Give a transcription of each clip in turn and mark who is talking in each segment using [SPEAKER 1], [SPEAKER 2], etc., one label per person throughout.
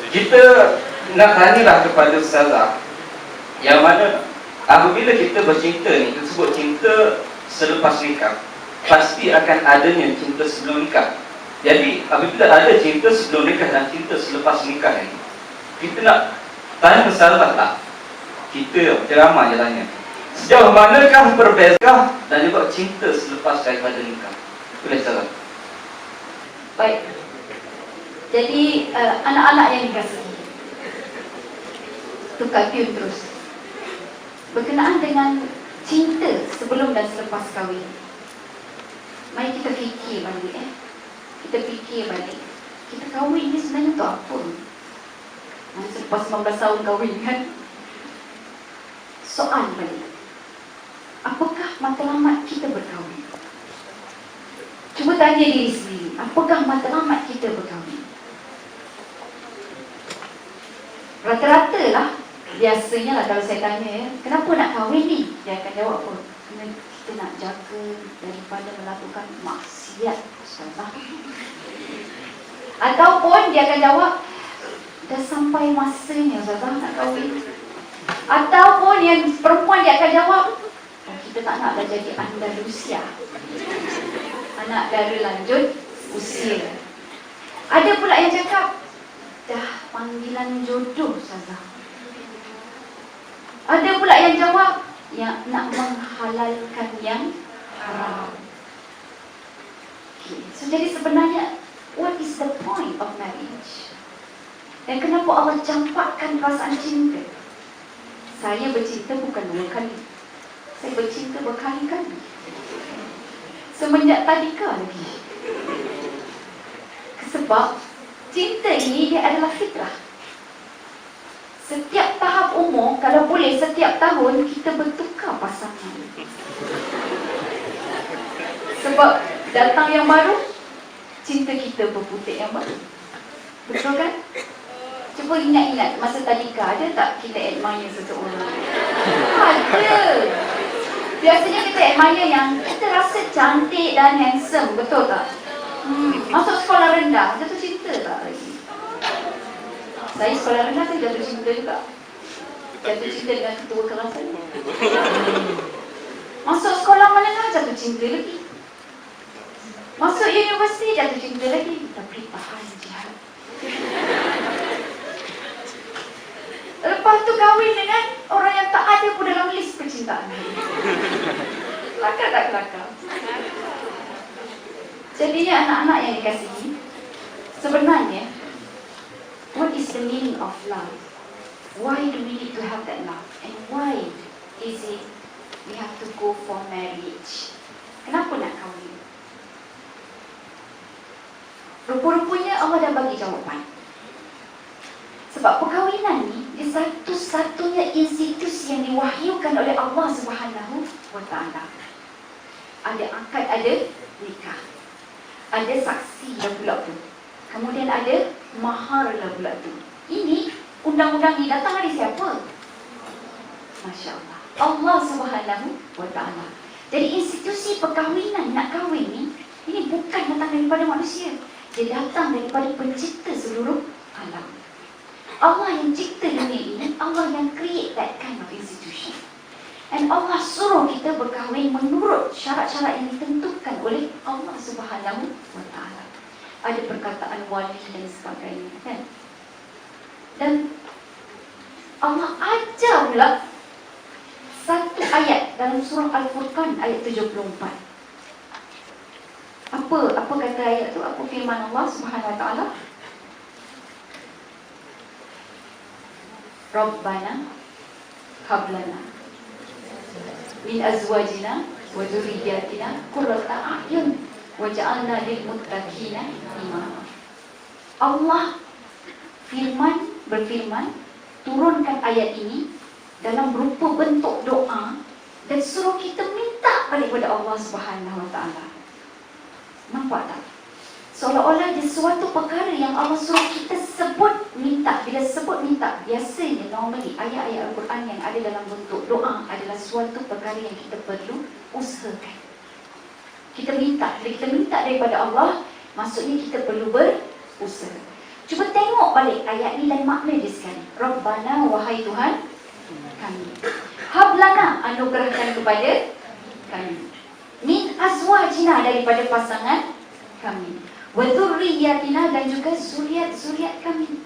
[SPEAKER 1] Kita nak tanyalah kepada Ustazah, yang mana apabila kita bercinta ni, kita sebut cinta selepas nikah, pasti akan adanya cinta sebelum nikah. Jadi apabila ada cinta sebelum nikah dan cinta selepas nikah ni, kita nak tanya Ustazah lah, kita ceramah je tanya, sejauh manakah perbezaan dan juga cinta selepas daripada nikah? Boleh Ustazah?
[SPEAKER 2] Baik. Jadi anak-anak yang dikasihi, tukar tune terus. Berkenaan dengan cinta sebelum dan selepas kahwin, mari kita fikir balik Kita fikir balik, kita kahwin ni sebenarnya untuk apa? Selepas 19 tahun kahwin kan? Soal balik, apakah matlamat kita berkahwin? Cuba tanya diri sendiri, apakah matlamat kita berkahwin? Rata-rata lah, biasanya lah kalau saya tanya kenapa nak kahwin ni? Dia akan jawab apa? Kerana kita nak jaga daripada melakukan maksiat, Ustazah. Ataupun dia akan jawab, dah sampai masanya Ustazah nak kahwin. Ataupun yang perempuan dia akan jawab, kita tak nak dah jadi Andalusia, anak dara lanjut usia. Ada pula yang cakap, dah panggilan jodoh Ustazah. Ada pula yang jawab, yang nak menghalalkan yang haram. So jadi sebenarnya, what is the point of marriage? Dan kenapa Allah campakkan perasaan cinta? Saya bercinta bukan 2 kali, saya bercinta berkali-kali. Semenjak tadika lagi. Sebab cinta ini dia adalah fitrah. Setiap tahap umur, kalau boleh setiap tahun kita bertukar pasangan. Sebab datang yang baru, cinta kita berputik yang baru. Betul kan? Cuba ingat-ingat masa tadika, ada tak kita admire seseorang? Ada. Biasanya kita admire yang kita rasa cantik dan handsome, betul tak? Masuk sekolah rendah, jatuh cinta tak lagi? Saya sekolah rendah, saya jatuh cinta juga. Jatuh cinta dengan ketua kelas saya. Masuk sekolah menengah, jatuh cinta lagi. Masuk universiti, jatuh cinta lagi. Tapi tahan jihad. Lepas tu kahwin dengan orang yang tak ada pun dalam list percintaan. Kelakar tak kelakar? Jadinya anak-anak yang dikasihi, sebenarnya, what is the meaning of love? Why do we need to have that love? And why is it we have to go for marriage? Kenapa nak kahwin? Rupa-rupanya Allah dah bagi jawapan. Sebab perkahwinan ni, dia satu-satunya institusi yang diwahyukan oleh Allah Subhanahu wa Ta'ala. Ada akad, ada nikah. Ada saksi dah pula tu. Kemudian ada mahar dah pula tu. Ini, undang-undang ni datang dari siapa? Masya Allah, Allah Subhanahu wa Ta'ala. Jadi institusi perkahwinan, nak kahwin ni, ini bukan datang daripada manusia. Dia datang daripada pencipta seluruh alam. Allah yang cipta dunia ini, Allah yang create that kind of institution. And Allah suruh kita berkahwin menurut syarat-syarat yang ditentukan oleh Allah Subhanahu wa Ta'ala. Ada perkataan wali dan sebagainya, kan? Dan Allah ajar pula satu ayat dalam surah Al-Furqan ayat 74. Apa kata ayat tu? Apa firman Allah Subhanahu wa Ta'ala? Rabbana hablana min azwajina wa dzurriyyatina qurrata a'yun waj'alna lil muttaqina imama. Allah berfirman, turunkan ayat ini dalam berupa bentuk doa dan suruh kita minta daripada Allah Subhanahu wa Ta'ala. Nampak tak? Seolah-olah dia suatu perkara yang Allah suruh kita sebut minta. Bila sebut minta, biasanya normally ayat-ayat Al-Quran yang ada dalam bentuk doa adalah suatu perkara yang kita perlu usahakan. Kita minta. Bila kita minta daripada Allah, maksudnya kita perlu berusaha. Cuba tengok balik ayat ni dan makna dia sekali. Rabbana, wahai Tuhan kami. Hablana, anugerahkan kepada kami. Min azwajina, daripada pasangan kami. Wa dzurriyyatina, dan juga zuriat-zuriat kami.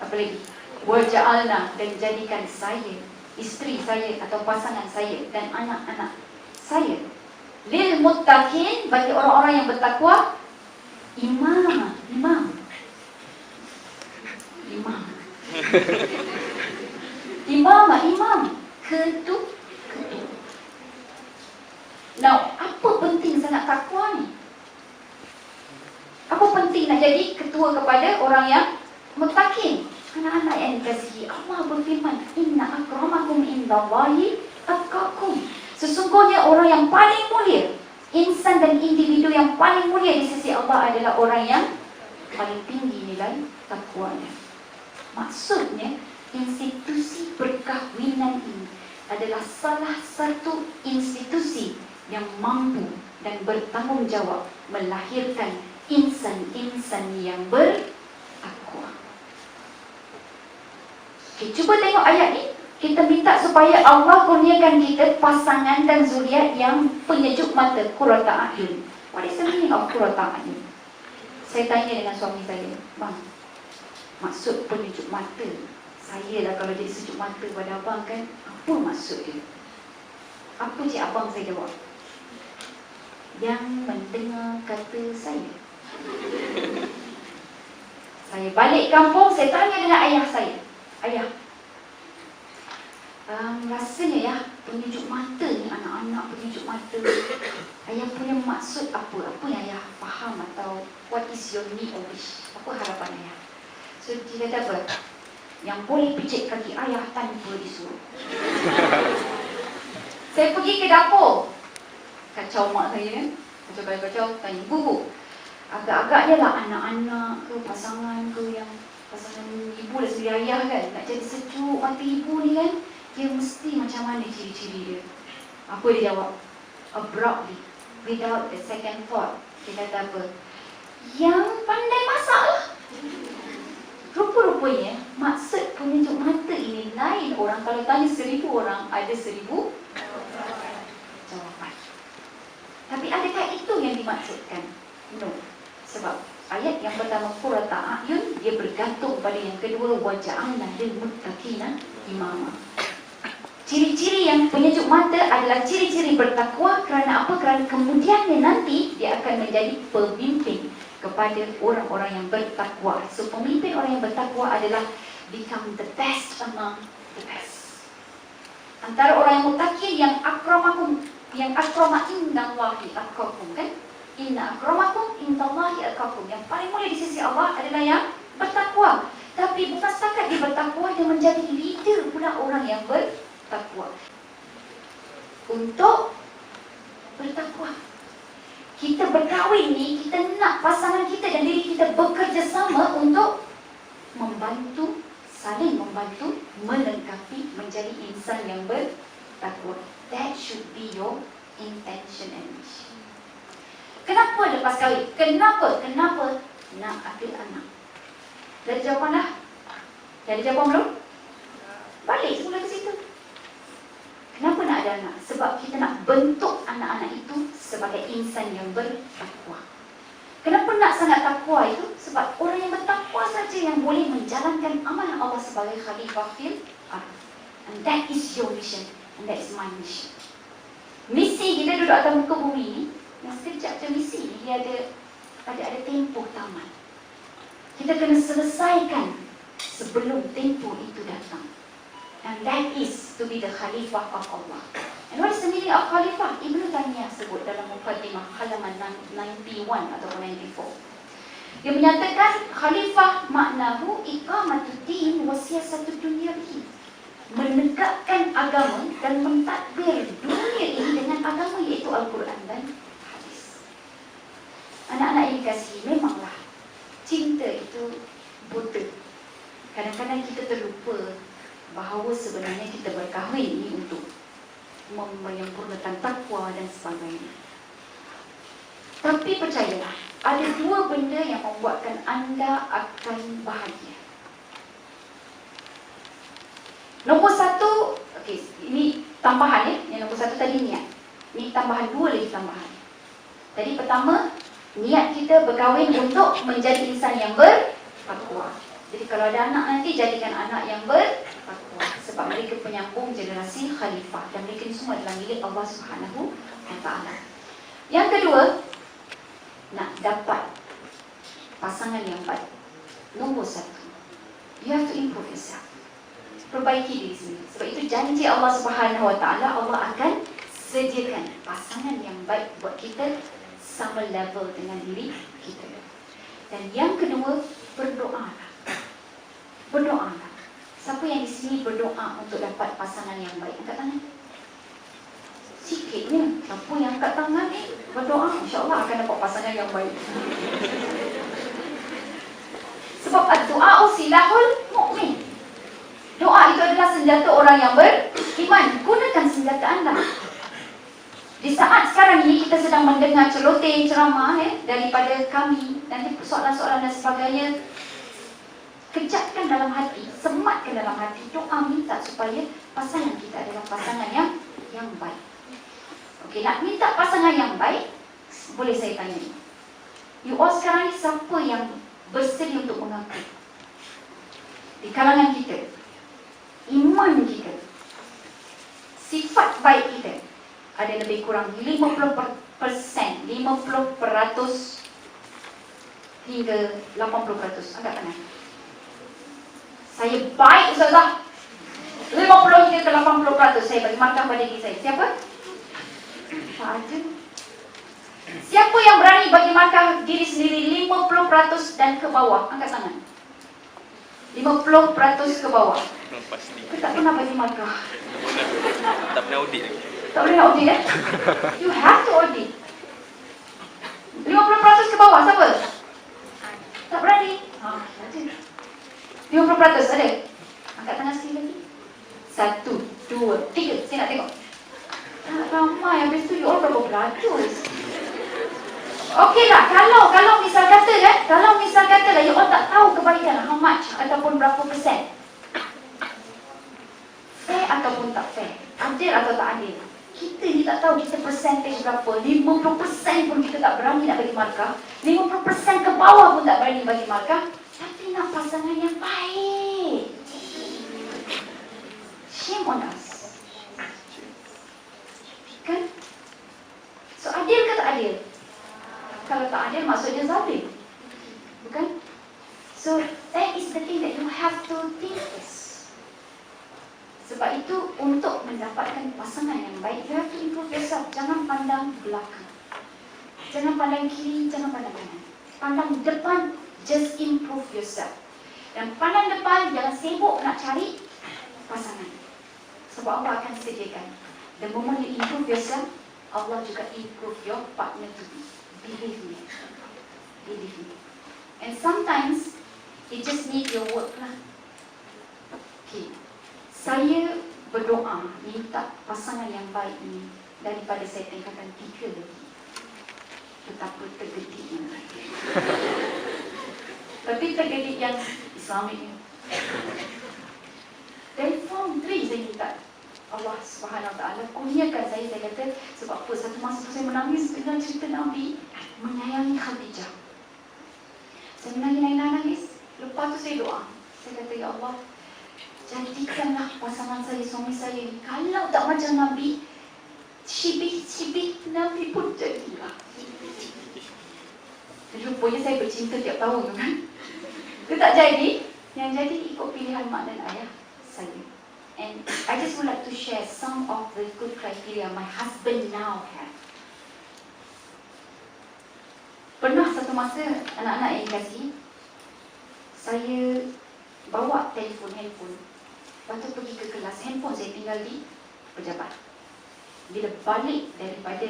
[SPEAKER 2] Apa lagi? Wa ja'alna, dan jadikan saya, isteri saya atau pasangan saya dan anak-anak saya, lil muttaqin, bagi orang-orang yang bertakwa, imam. Imam ketua. Now, apa penting sangat takwa ni? Apa penting nak jadi ketua kepada orang yang muttaqin? Anak-anak yang dikasihi, Allah berfirman, inna akramakum indallahi atqakum. Sesungguhnya orang yang paling mulia, insan dan individu yang paling mulia di sisi Allah adalah orang yang paling tinggi nilai takwanya. Maksudnya, institusi perkahwinan ini adalah salah satu institusi yang mampu dan bertanggungjawab melahirkan insan-insan yang bertakwa. Okay, cuba tengok ayat ni. Kita minta supaya Allah kurniakan kita pasangan dan zuriat yang penyejuk mata, qurrata a'yun. What is the meaning of qurrata a'yun? Saya tanya dengan suami saya, bang, maksud penyejuk mata, saya lah kalau jadi sejuk mata pada abang kan, apa maksud dia? Apa cik abang saya jawab? Yang mendengar kata saya. Saya balik kampung, saya tanya dengan ayah saya, ayah, rasanya ya penyejuk mata ni, anak-anak penyejuk mata, ayah punya maksud apa? Apa yang ayah faham, atau what is your need or wish? Apa harapan ayah? So dia kata apa? Yang boleh pijit kaki ayah tanpa disuruh. Saya pergi ke dapur, kacau mak saya kan, kacau, tanya ibu, agak-agaknya lah anak-anak ke pasangan ke, yang pasangan ibu dan sendiri ayah kan, nak jadi sejuk mata ibu ni kan, dia mesti macam mana ciri-ciri dia. Apa dia jawab? Abruptly, without a second thought, dia kata apa? Yang pandai masak lah. Rupa-rupanya maksud penyejuk mata ini lain. Orang kalau tanya 1000 orang, ada 1000 jawapan. Tapi adakah itu yang dimaksudkan? No. Sebab ayat yang pertama qurrata a'yun, dia bergantung pada yang kedua, wa ja'alna lil muttaqina imama. Ciri-ciri yang penyejuk mata adalah ciri-ciri bertakwa. Kerana apa? Kerana kemudiannya nanti dia akan menjadi pemimpin kepada orang-orang yang bertakwa. So pemimpin orang yang bertakwa adalah become the best among the best. Antara orang yang muttaqin, yang akramakum, yang akrama indallahi atqakum kan? Inna akramakum indallahi atqakum. Yang paling mulia di sisi Allah adalah yang bertakwa. Tapi bukan setakat dia bertakwa, dia menjadi leader pula orang yang bertakwa. Untuk bertakwa, kita berkahwin ni, kita nak pasangan kita dan diri kita bekerjasama untuk membantu, saling membantu, melengkapi, menjadi insan yang bertakwa. That should be your intention and mission. Kenapa lepas kahwin? Kenapa nak ada anak? Dah ada jawapan dah? Dah ada jawapan belum? Balik semula ke situ. Kenapa nak ada anak? Sebab kita nak bentuk anak-anak itu sebagai insan yang bertakwa. Kenapa nak sangat takwa itu? Sebab orang yang bertakwa saja yang boleh menjalankan amanah Allah sebagai khalifah fil ardh. And that is your mission, and that is my mission. Misi kita duduk atas muka bumi ni, yang sekejap je misi ni, dia ada tempoh tamat. Kita kena selesaikan sebelum tempoh itu datang. And that is to be the Khalifah of Allah. And what is the meaning of Khalifah? Ibnu Taymiyah sebut dalam Muqaddimah halaman 91 atau 94. Dia menyatakan Khalifah maknahu iqamatuddin wa siyasatu dunyawiyah. Menegakkan agama dan mentadbir dunia ini dengan agama, iaitu Al-Quran dan hadis. Anak-anak yang dikasihi, memanglah cinta itu buta. Kadang-kadang kita terlupa bahawa sebenarnya kita berkahwin ini untuk menyempurnakan takwa dan sebagainya. Tapi percayalah, Ada dua benda yang membuatkan anda akan bahagia. Nombor satu, okey, ini tambahan ya. Yang nombor satu tadi niat. Ini tambahan, dua lagi tambahan. Tadi pertama, niat kita berkahwin untuk menjadi insan yang bertakwa. Jadi kalau ada anak nanti, jadikan anak yang bertakwa. Sebab mereka penyambung generasi khalifah. Dan mereka semua adalah milik Allah Subhanahu wa Ta'ala. Yang kedua, nak dapat pasangan yang baik. Nombor satu, you have to improve yourself. Perbaiki diri sendiri. Sebab itu janji Allah Subhanahu wa Ta'ala, Allah akan sediakan pasangan yang baik buat kita sama level dengan diri kita. Dan yang kedua, berdoalah. Berdoalah. Siapa yang di sini berdoa untuk dapat pasangan yang baik? Angkat tangan. Sikitnya. Siapa yang angkat tangan ni berdoa, insya-Allah akan dapat pasangan yang baik. Sebab doa silahul mukmin. Doa itu adalah senjata orang yang beriman. Gunakan senjata anda. Di saat sekarang ini kita sedang mendengar celoteh, ceramah daripada kami, nanti soalan-soalan dan sebagainya. Kejapkan dalam hati, sematkan dalam hati, doa minta supaya pasangan kita adalah pasangan yang baik. Okey, nak minta pasangan yang baik, boleh saya tanya. You all sekarang ni siapa yang bersedia untuk mengaku? Di kalangan kita, iman kita, sifat baik kita ada lebih kurang 50%, 50% hingga 80%. Agak tenang. Saya baik, Ustazah. 50 hingga ke 80% saya bagi markah pada diri saya. Siapa? Tak ada. Siapa yang berani bagi markah diri sendiri 50% dan ke bawah? Angkat tangan. 50% ke bawah.
[SPEAKER 3] Pasti.
[SPEAKER 2] Kita tak pernah bagi markah.
[SPEAKER 3] Tak pernah audit lagi.
[SPEAKER 2] Tak boleh nak audit You have to audit. 50% ke bawah, siapa? Tak berani? Ada. 50% ada? Angkat tangan sekali lagi. 1, 2, 3. Saya nak tengok. Tak ramai. Habis tu you all berapa beratus? Okeylah, kalau misal kata lah you all tak tahu kebaikan how much ataupun berapa persen. Fair ataupun tak fair, adil atau tak adil. Kita ni tak tahu kita percentage berapa. 50% pun kita tak berani nak bagi markah. 50% ke bawah pun tak berani bagi markah. Tapi nak pasangan yang baik. Shame on us. Kan? So adil ke tak adil? Kalau tak adil maksudnya zalim. Bukan? So that is the thing that you have to think this. Sebab itu untuk mendapatkan pasangan yang baik, you have to improve yourself. Jangan pandang belakang. Jangan pandang kiri, jangan pandang kanan. Pandang depan, just improve yourself. Dan pandang depan, jangan sibuk nak cari pasangan. Sebab Allah akan sediakan. The moment you improve yourself, Allah juga improve your partner to be. Believe me. Believe me. And sometimes, it just need your work lah. Okay. Saya berdoa minta pasangan yang baik ini daripada saya tingkatan 3 lagi. Betapa tergediknya. Tapi tergedik yang Islamik ni. Dari form 3 saya minta Allah Subhanahu Wa Ta'ala kurniakan saya kata sebab apa? Satu masa saya menangis dengan cerita Nabi menyayangi Khadijah. Saya menangis. Lepas tu saya doa. Saya kata, ya Allah, jadikanlah pasangan saya, suami saya ni. Kalau tak macam Nabi, cibik Nabi pun jadilah. Rupanya saya bercinta tiap tahun kan. Itu tak jadi. Yang jadi ikut pilihan mak dan ayah saya. And I just would like to share some of the good criteria my husband now have. Pernah satu masa anak-anak yang kasih, saya bawa handphone. Lepas tu pergi ke kelas. Handphone saya tinggal di pejabat. Bila balik daripada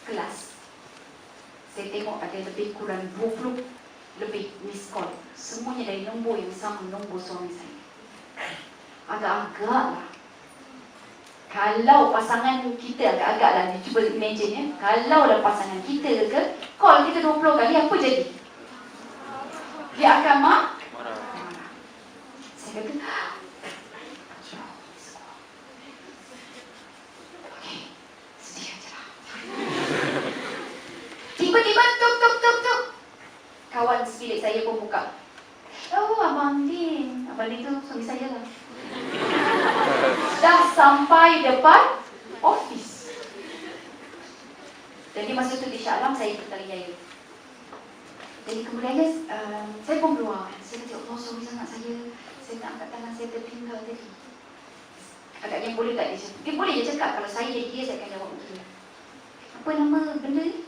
[SPEAKER 2] kelas, saya tengok ada lebih kurang 20 lebih miss call. Semuanya dari nombor yang sama, nombor suami saya. Agak-agak lah. Kalau pasangan kita agak-agak lah, cuba imagine ya. Kalau lah pasangan kita ke, call kita 20 kali, apa jadi? Dia akan marah. Saya kata, okey, sedih aja lah. Tiba-tiba tuk. Kawan sebilik saya pun buka. Oh, Abang Din. Abang Din tu suami saya lah. Dah sampai depan office. Jadi masa tu di Shah Alam saya berteriak. Jadi kemudiannya saya pun keluar. Saya kata, Allah sorry sangat saya nak angkat tangan saya tertinggal tadi. Agaknya boleh tak dia? Dia boleh je cakap, kalau saya jadi dia, saya akan jawab begitu. Apa nama benda ni?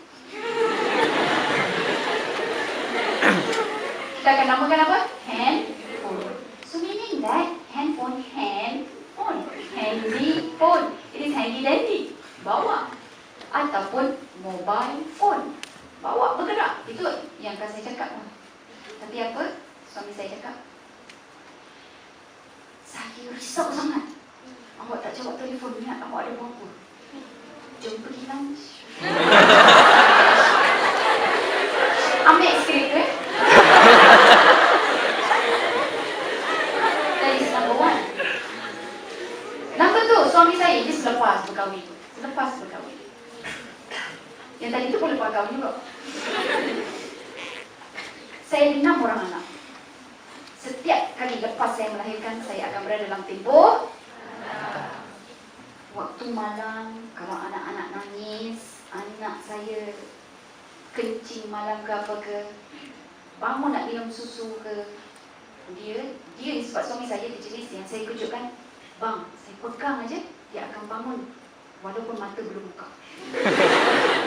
[SPEAKER 2] Kita akan namakan apa? Handphone. So meaning that handphone. Handy phone. It is handy dandy. Bawa. Ataupun mobile phone. Bawa bergerak. Itu yang akan saya cakap. Tapi apa? Suami saya cakap, saya risau sangat. Awak tak jawab telefon ni, awak ada buat apa? Jom pergi lunch. Ambil skrip That is number one. Number two, suami saya dia selepas berkahwin. Yang tadi tu boleh lepas kahwin juga. Saya ada 6 orang anak. Setiap kali lepas saya melahirkan, saya akan berada dalam tempoh. Waktu malam, kalau anak-anak nangis, anak saya kencing malam ke apa ke, bangun nak minum susu ke, dia ni sebab suami saya dia jenis yang saya kejutkan, bang, saya pegang aja, dia akan bangun walaupun mata belum buka.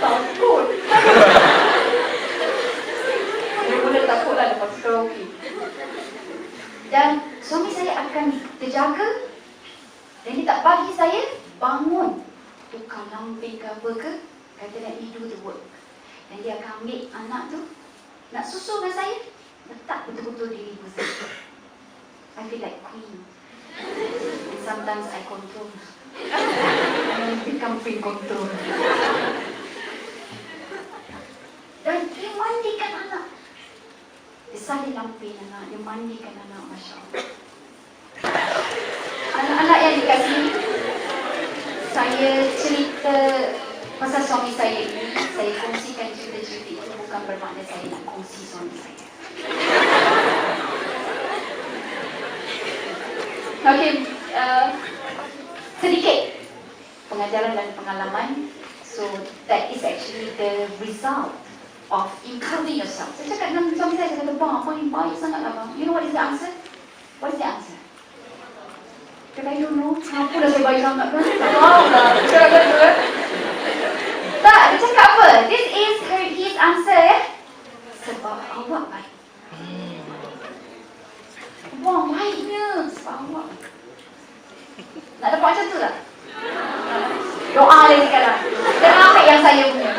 [SPEAKER 2] Takut. Mula-mula takutlah lepas karaoke. Dan suami saya akan terjaga, dan dia tak bagi saya bangun tukar lamping ke apa ke, kata let me do the work. Dan dia akan ambil anak tu, nak susu dengan saya, letak betul-betul di libu saya. I feel like queen. And sometimes I control. I become queen control. Dan dia mandikan anak. Dia salin lampin anak, dia mandikan anak, Masya Allah. Anak-anak yang dikasih, saya cerita pasal suami saya ini, saya kongsikan cerita-cerita itu bukan bermakna saya nak kongsi suami saya. Okey, sedikit pengajaran dan pengalaman. So that is actually the result of improving yourself. Saya cakap dengan suami saya kata, bang, apa ni baik sangat lah bang. You know what is the answer? What is the answer? Kata, I don't know. Kenapa dah saya baik sangat kan? Tak tahu lah. Cakap tu kan? Tak, dia cakap apa? This is his answer ya. Sebab awak baik. Wah, baiknya. Sebab awak. Nak dapat macam tu tak? Doa lagi sekarang. Jangan ambil yang saya punya.